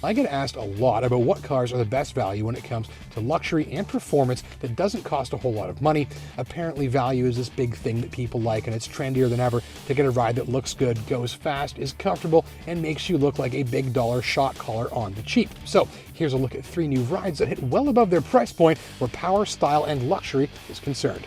I get asked a lot about what cars are the best value when it comes to luxury and performance that doesn't cost a whole lot of money. Apparently value is this big thing that people like, and it's trendier than ever to get a ride that looks good, goes fast, is comfortable, and makes you look like a big dollar shot caller on the cheap. So here's a look at 3 new rides that hit well above their price point where power, style, and luxury is concerned.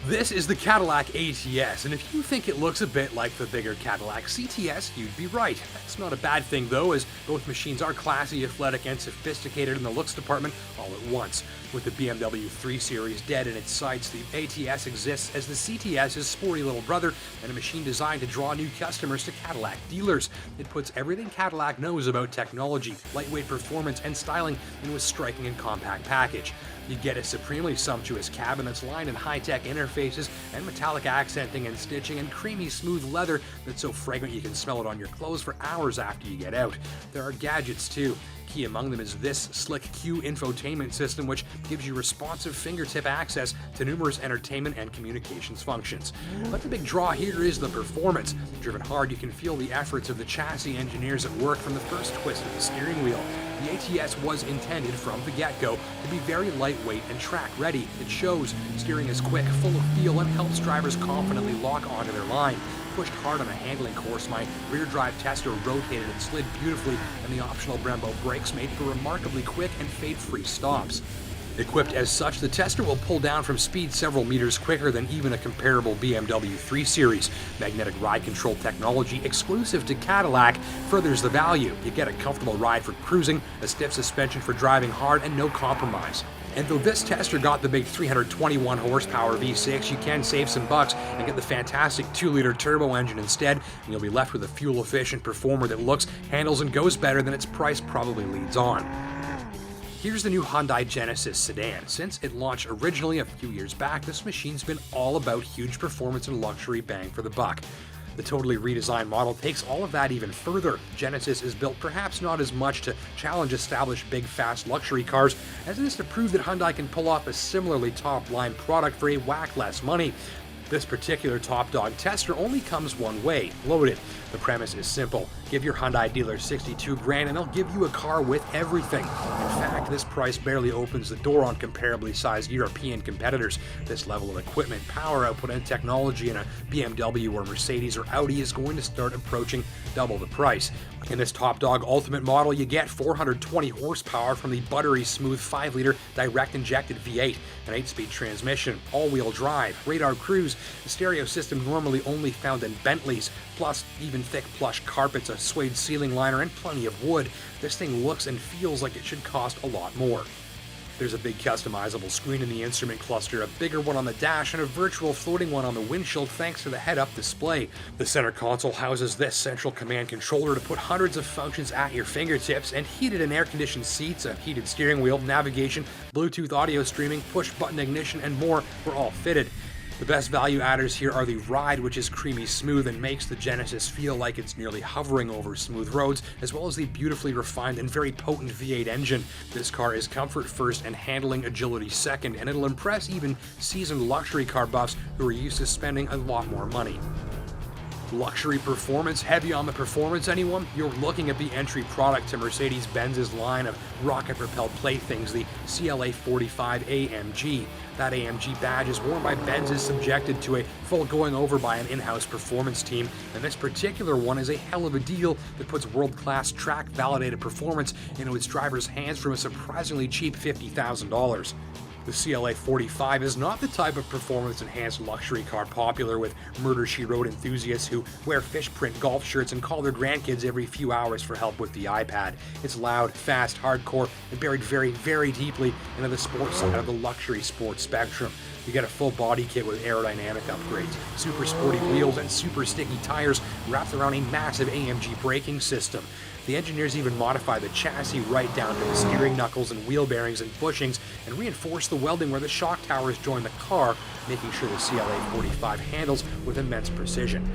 This is the Cadillac ATS, and if you think it looks a bit like the bigger Cadillac CTS, you'd be right. That's not a bad thing though, as both machines are classy, athletic, and sophisticated in the looks department all at once. With the BMW 3 Series dead in its sights, the ATS exists as the CTS's sporty little brother and a machine designed to draw new customers to Cadillac dealers. It puts everything Cadillac knows about technology, lightweight performance, and styling into a striking and compact package. You get a supremely sumptuous cabin that's lined in high-tech interfaces and metallic accenting and stitching and creamy smooth leather that's so fragrant you can smell it on your clothes for hours after you get out. There are gadgets too. Key among them is this slick Q infotainment system, which gives you responsive fingertip access to numerous entertainment and communications functions. But the big draw here is the performance. Driven hard, you can feel the efforts of the chassis engineers at work from the first twist of the steering wheel. The ATS was intended from the get-go to be very lightweight and track-ready. It shows. Steering is quick, full of feel, and helps drivers confidently lock onto their line. Pushed hard on a handling course, my rear drive tester rotated and slid beautifully, and the optional Brembo brakes made for remarkably quick and fade-free stops. Equipped as such, the tester will pull down from speed several meters quicker than even a comparable BMW 3 Series. Magnetic ride control technology exclusive to Cadillac furthers the value. You get a comfortable ride for cruising, a stiff suspension for driving hard, and no compromise. And though this tester got the big 321 horsepower V6, you can save some bucks and get the fantastic 2-liter turbo engine instead, and you'll be left with a fuel-efficient performer that looks, handles, and goes better than its price probably leads on. Here's the new Hyundai Genesis sedan. Since it launched originally a few years back, this machine's been all about huge performance and luxury bang for the buck. The totally redesigned model takes all of that even further. Genesis is built perhaps not as much to challenge established big fast luxury cars as it is to prove that Hyundai can pull off a similarly top-line product for a whack less money. This particular top dog tester only comes one way, loaded. The premise is simple. Give your Hyundai dealer 62 grand and they'll give you a car with everything. In fact, this price barely opens the door on comparably sized European competitors. This level of equipment, power output, and technology in a BMW or Mercedes or Audi is going to start approaching double the price. In this top dog ultimate model, you get 420 horsepower from the buttery smooth 5-liter direct injected V8, an 8-speed transmission, all-wheel drive, radar cruise, a stereo system normally only found in Bentleys, plus even thick plush carpets, a suede ceiling liner, and plenty of wood. This thing looks and feels like it should cost a lot more. There's a big customizable screen in the instrument cluster, a bigger one on the dash, and a virtual floating one on the windshield thanks to the head-up display. The center console houses this central command controller to put hundreds of functions at your fingertips, and heated and air-conditioned seats, a heated steering wheel, navigation, Bluetooth audio streaming, push-button ignition, and more were all fitted. The best value adders here are the ride, which is creamy smooth and makes the Genesis feel like it's nearly hovering over smooth roads, as well as the beautifully refined and very potent V8 engine. This car is comfort first and handling agility second, and it'll impress even seasoned luxury car buffs who are used to spending a lot more money. Luxury performance, heavy on the performance anyone? You're looking at the entry product to Mercedes-Benz's line of rocket-propelled playthings, the CLA 45 AMG. That AMG badge is worn by Benz is subjected to a full going over by an in-house performance team, and this particular one is a hell of a deal that puts world-class track-validated performance into its driver's hands from a surprisingly cheap $50,000. The CLA 45 is not the type of performance-enhanced luxury car popular with Murder, She Wrote enthusiasts who wear fish print golf shirts and call their grandkids every few hours for help with the iPad. It's loud, fast, hardcore, and buried very, very deeply into the sports side of the luxury sports spectrum. You get a full body kit with aerodynamic upgrades, super sporty wheels, and super sticky tires wrapped around a massive AMG braking system. The engineers even modify the chassis right down to the steering knuckles and wheel bearings and bushings and reinforce the welding where the shock towers join the car, making sure the CLA 45 handles with immense precision.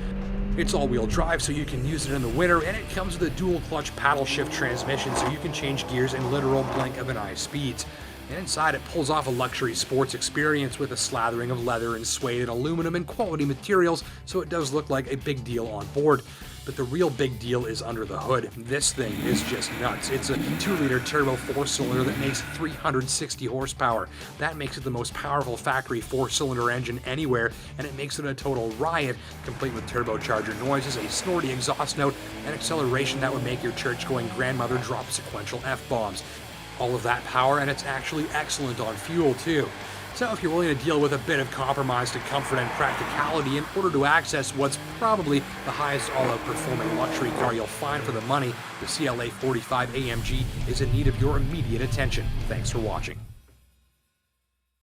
It's all-wheel drive, so you can use it in the winter, and it comes with a dual-clutch paddle shift transmission, so you can change gears in literal blink-of-an-eye speeds. And inside it pulls off a luxury sports experience with a slathering of leather and suede and aluminum and quality materials, so it does look like a big deal on board. but the real big deal is under the hood. This thing is just nuts. It's a 2-liter turbo 4-cylinder that makes 360 horsepower. That makes it the most powerful factory 4-cylinder engine anywhere, and it makes it a total riot, complete with turbocharger noises, a snorty exhaust note, and acceleration that would make your church-going grandmother drop sequential F-bombs. All of that power, and it's actually excellent on fuel too. So if you're willing to deal with a bit of compromise to comfort and practicality in order to access what's probably the highest all-out performing luxury car you'll find for the money, the CLA 45 AMG is in need of your immediate attention. Thanks for watching.